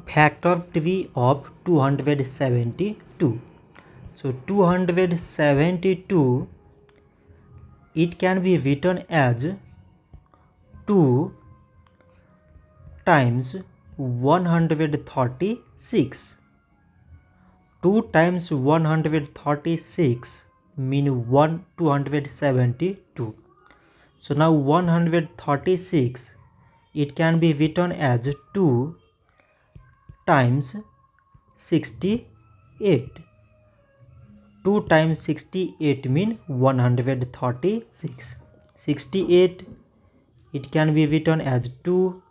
factor tree of 272. So 272, it can be written as 2 times 136. 2 times 136 mean 272. So now 136, it can be written as 2 times 68. 2 times 68 mean 136. 68, it can be written as 2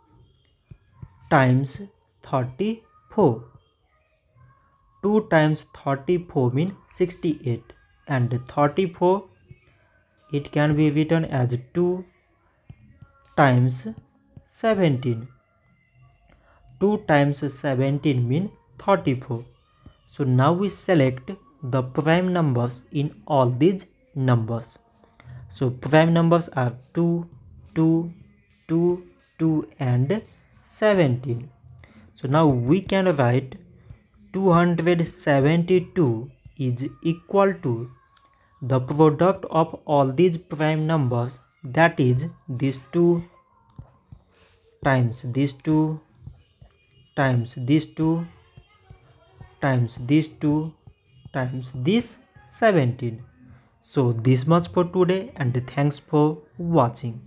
times 34. 2 times 34 mean 68, and 34, it can be written as 2 times 17. 2 times 17 mean 34. So now we select the prime numbers in all these numbers. So prime numbers are 2, 2, 2, 2 and 17. So now we can write 272 is equal to the product of all these prime numbers, that is these 2 times these 2 times these 2 times these 2 times this 17. So this much for today, and thanks for watching.